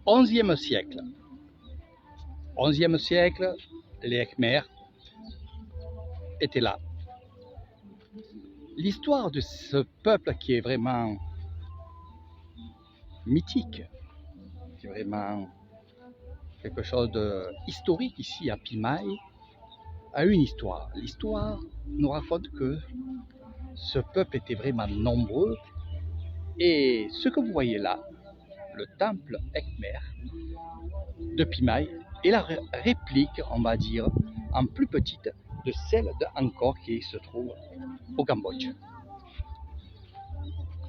11e siècle. 11e siècle, les Khmers étaient là. L'histoire de ce peuple qui est vraiment mythique, qui est vraiment quelque chose d'historique ici à Phimai, a une histoire. L'histoire nous raconte que ce peuple était vraiment nombreux et ce que vous voyez là, le temple Khmer de Phimai, est la réplique, on va dire, en plus petite de celle d'Angkor qui se trouve au Cambodge.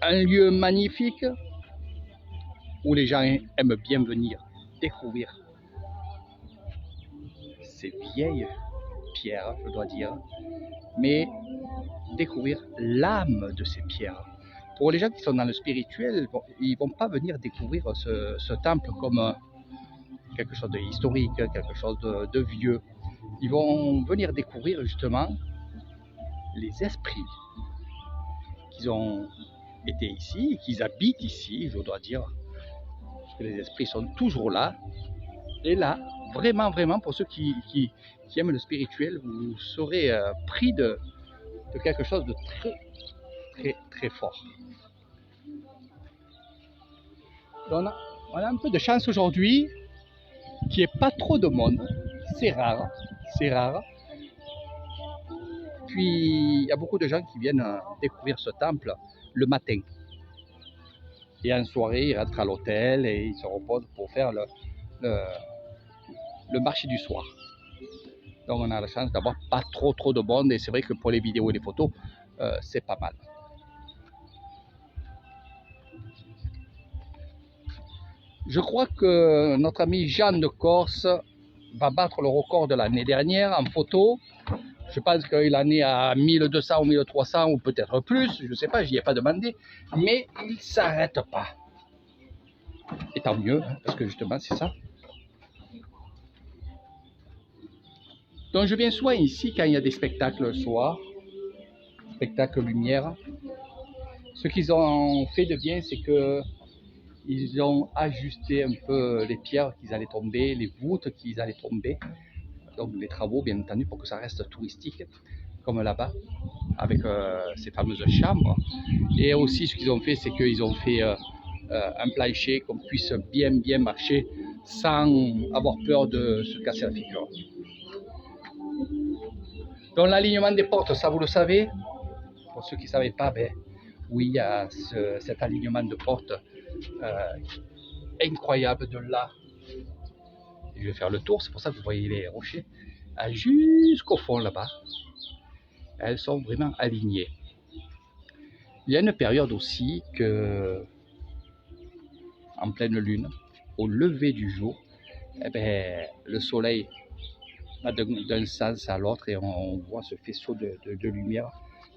Un lieu magnifique où les gens aiment bien venir découvrir ces vieilles pierres, je dois dire, mais découvrir l'âme de ces pierres. Pour les gens qui sont dans le spirituel, ils ne vont pas venir découvrir ce temple comme quelque chose d'historique, quelque chose de vieux. Ils vont venir découvrir justement les esprits qu'ils ont été ici, qu'ils habitent ici, je dois dire, parce que les esprits sont toujours là. Et là, vraiment, vraiment, pour ceux qui aiment le spirituel, vous serez pris de quelque chose de très, très, très fort. Donc, on a un peu de chance aujourd'hui, qu'il n'y ait pas trop de monde. C'est rare, c'est rare. Puis, il y a beaucoup de gens qui viennent découvrir ce temple le matin. Et en soirée, ils rentrent à l'hôtel et ils se reposent pour faire le marché du soir. Donc, on a la chance d'avoir pas trop de monde. Et c'est vrai que pour les vidéos et les photos, c'est pas mal. Je crois que notre ami Jeanne de Corse va battre le record de l'année dernière en photo. Je pense qu'il en est à 1200 ou 1300 ou peut-être plus, je ne sais pas, je n'y ai pas demandé. Mais il ne s'arrête pas. Et tant mieux, parce que justement c'est ça. Donc je viens souvent ici quand il y a des spectacles le soir, spectacles lumière. Ce qu'ils ont fait de bien, c'est que ils ont ajusté un peu les pierres qui allaient tomber, les voûtes qui allaient tomber. Donc les travaux, bien entendu, pour que ça reste touristique, comme là-bas, avec ces fameuses chambres. Et aussi, ce qu'ils ont fait, c'est qu'ils ont fait un plancher qu'on puisse bien marcher sans avoir peur de se casser la figure. Donc l'alignement des portes, ça vous le savez. Pour ceux qui ne savaient pas, ben, oui, il y a cet alignement de portes incroyable de là. Et je vais faire le tour, c'est pour ça que vous voyez les rochers jusqu'au fond là-bas. Elles sont vraiment alignées. Il y a une période aussi que, en pleine lune, au lever du jour, eh ben, le soleil va d'un sens à l'autre et on voit ce faisceau de lumière.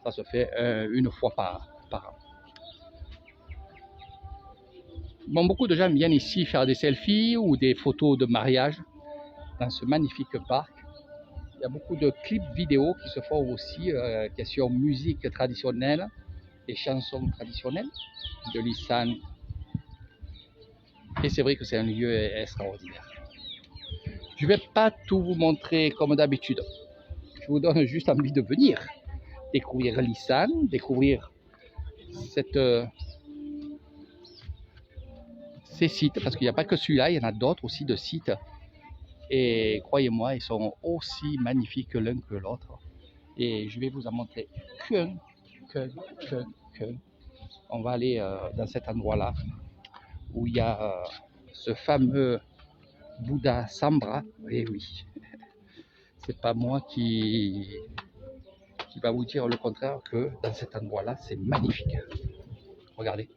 Ça se fait une fois par an. Bon, beaucoup de gens viennent ici faire des selfies ou des photos de mariage dans ce magnifique parc. Il y a beaucoup de clips vidéo qui se font aussi, question musique traditionnelle et chansons traditionnelles de l'Isan. Et c'est vrai que c'est un lieu extraordinaire. Je ne vais pas tout vous montrer comme d'habitude. Je vous donne juste envie de venir découvrir l'Isan, découvrir ces sites, parce qu'il n'y a pas que celui-là, il y en a d'autres aussi de sites. Et croyez-moi, ils sont aussi magnifiques l'un que l'autre. Et je vais vous en montrer qu'un. On va aller dans cet endroit-là où il y a ce fameux Bouddha Sambra. Et oui, c'est pas moi qui va vous dire le contraire, que dans cet endroit-là, c'est magnifique. Regardez.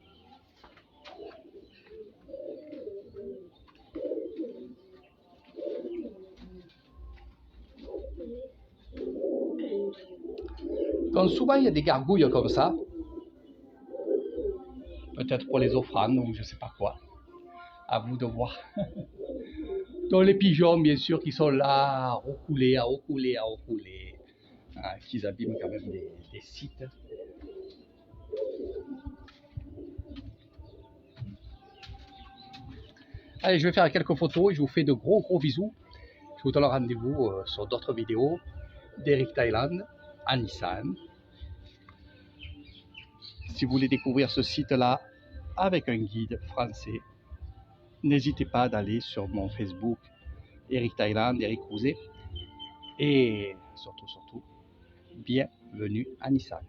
Donc souvent, il y a des gargouilles comme ça. Peut-être pour les offrandes ou je sais pas quoi. À vous de voir. Donc les pigeons, bien sûr, qui sont là, à recouler, qui abîment quand même des sites. Allez, je vais faire quelques photos et je vous fais de gros bisous. Je vous donne rendez-vous sur d'autres vidéos d'Eric Thailand à Nissan. Si vous voulez découvrir ce site-là avec un guide français, n'hésitez pas d'aller sur mon Facebook, Eric Thailand, Eric Rouzet. Et surtout, bienvenue à Nissan.